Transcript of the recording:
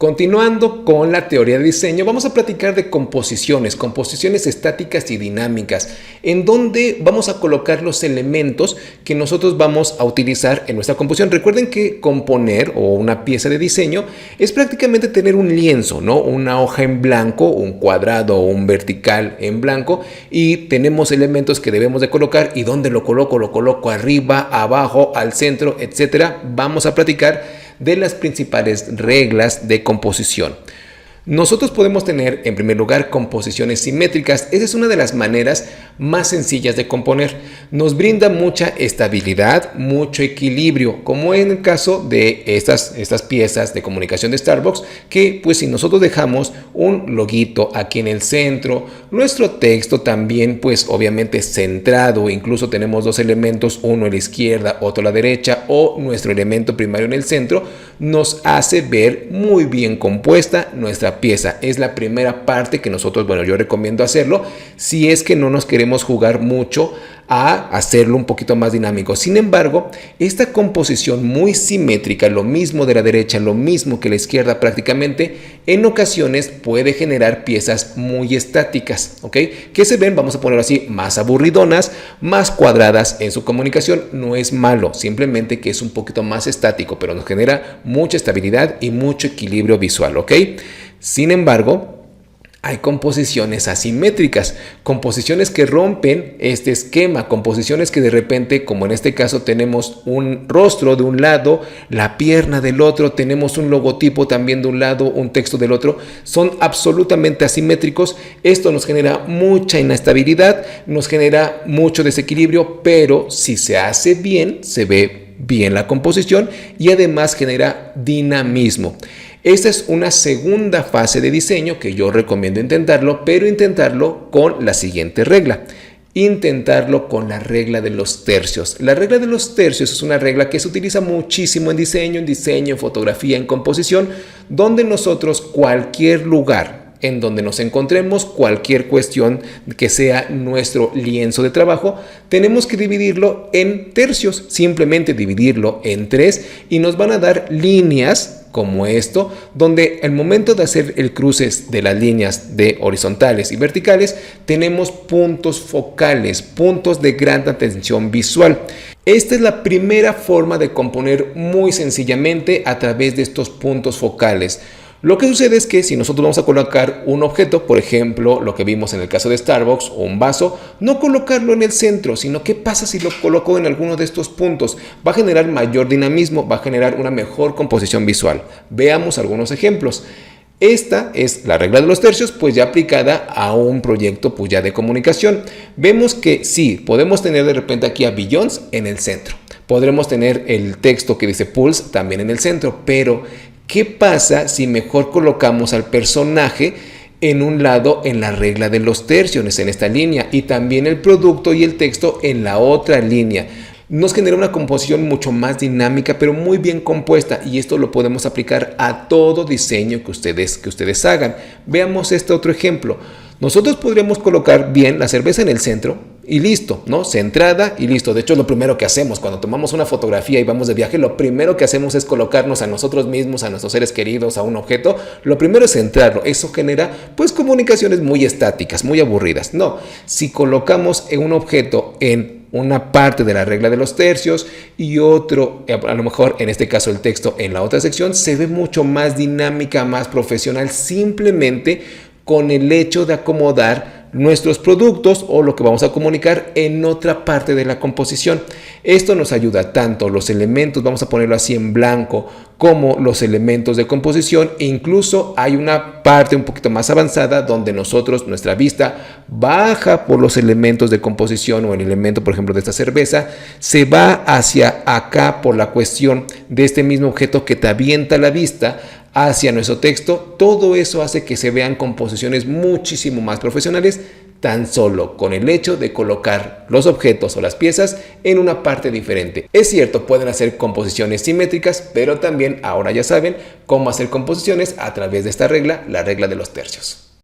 Continuando con la teoría de diseño, vamos a platicar de composiciones estáticas y dinámicas, en donde vamos a colocar los elementos que nosotros vamos a utilizar en nuestra composición. Recuerden que componer o una pieza de diseño es prácticamente tener un lienzo, ¿no? Una hoja en blanco, un cuadrado o un vertical en blanco, y tenemos elementos que debemos de colocar. ¿Y dónde lo coloco arriba, abajo, al centro, etcétera? Vamos a platicar de las principales reglas de composición. Nosotros podemos tener, en primer lugar, composiciones simétricas. Esa es una de las maneras más sencillas de componer. Nos brinda mucha estabilidad, mucho equilibrio, como en el caso de estas piezas de comunicación de Starbucks, que pues si nosotros dejamos un loguito aquí en el centro, nuestro texto también pues obviamente centrado, incluso tenemos dos elementos, uno a la izquierda, otro a la derecha, o nuestro elemento primario en el centro, nos hace ver muy bien compuesta nuestra pieza. Es la primera parte que nosotros, yo recomiendo hacerlo si es que no nos queremos jugar mucho a hacerlo un poquito más dinámico. Sin embargo, esta composición muy simétrica, lo mismo de la derecha, lo mismo que la izquierda prácticamente, en ocasiones puede generar piezas muy estáticas, ¿ok? Que se ven, vamos a ponerlo así, más aburridonas, más cuadradas en su comunicación. No es malo, simplemente que es un poquito más estático, pero nos genera mucha estabilidad y mucho equilibrio visual, ¿ok? Sin embargo, hay composiciones asimétricas, composiciones que rompen este esquema, composiciones que de repente, como en este caso tenemos un rostro de un lado, la pierna del otro, tenemos un logotipo también de un lado, un texto del otro, son absolutamente asimétricos. Esto nos genera mucha inestabilidad, nos genera mucho desequilibrio, pero si se hace bien, se ve bien la composición y además genera dinamismo. Esta es una segunda fase de diseño que yo recomiendo intentarlo, pero intentarlo con la siguiente regla. Intentarlo con la regla de los tercios. La regla de los tercios es una regla que se utiliza muchísimo en diseño, en fotografía, en composición, donde nosotros cualquier lugar en donde nos encontremos, cualquier cuestión que sea nuestro lienzo de trabajo, tenemos que dividirlo en tercios, simplemente dividirlo en 3 y nos van a dar líneas como esto, donde al momento de hacer el cruce de las líneas de horizontales y verticales, tenemos puntos focales, puntos de gran atención visual. Esta es la primera forma de componer muy sencillamente a través de estos puntos focales. Lo que sucede es que si nosotros vamos a colocar un objeto, por ejemplo, lo que vimos en el caso de Starbucks o un vaso, no colocarlo en el centro, sino qué pasa si lo coloco en alguno de estos puntos. Va a generar mayor dinamismo, va a generar una mejor composición visual. Veamos algunos ejemplos. Esta es la regla de los tercios, pues ya aplicada a un proyecto pues ya de comunicación. Vemos que sí, podemos tener de repente aquí a Beyoncé en el centro. Podremos tener el texto que dice Pulse también en el centro, pero ¿qué pasa si mejor colocamos al personaje en un lado en la regla de los tercios, en esta línea, y también el producto y el texto en la otra línea? Nos genera una composición mucho más dinámica, pero muy bien compuesta, y esto lo podemos aplicar a todo diseño que ustedes hagan. Veamos este otro ejemplo. Nosotros podríamos colocar bien la cerveza en el centro y listo, ¿no? Centrada y listo. De hecho, lo primero que hacemos cuando tomamos una fotografía y vamos de viaje, lo primero que hacemos es colocarnos a nosotros mismos, a nuestros seres queridos, a un objeto. Lo primero es centrarlo. Eso genera, pues, comunicaciones muy estáticas, muy aburridas. No, si colocamos un objeto en una parte de la regla de los tercios y otro, a lo mejor en este caso el texto en la otra sección, se ve mucho más dinámica, más profesional, simplemente con el hecho de acomodar nuestros productos o lo que vamos a comunicar en otra parte de la composición. Esto nos ayuda tanto los elementos, vamos a ponerlo así en blanco, como los elementos de composición, e incluso hay una parte un poquito más avanzada donde nuestra vista baja por los elementos de composición, o el elemento, por ejemplo, de esta cerveza, se va hacia acá por la cuestión de este mismo objeto que te avienta la vista hacia nuestro texto. Todo eso hace que se vean composiciones muchísimo más profesionales, tan solo con el hecho de colocar los objetos o las piezas en una parte diferente. Es cierto, pueden hacer composiciones simétricas, pero también ahora ya saben cómo hacer composiciones a través de esta regla, la regla de los tercios.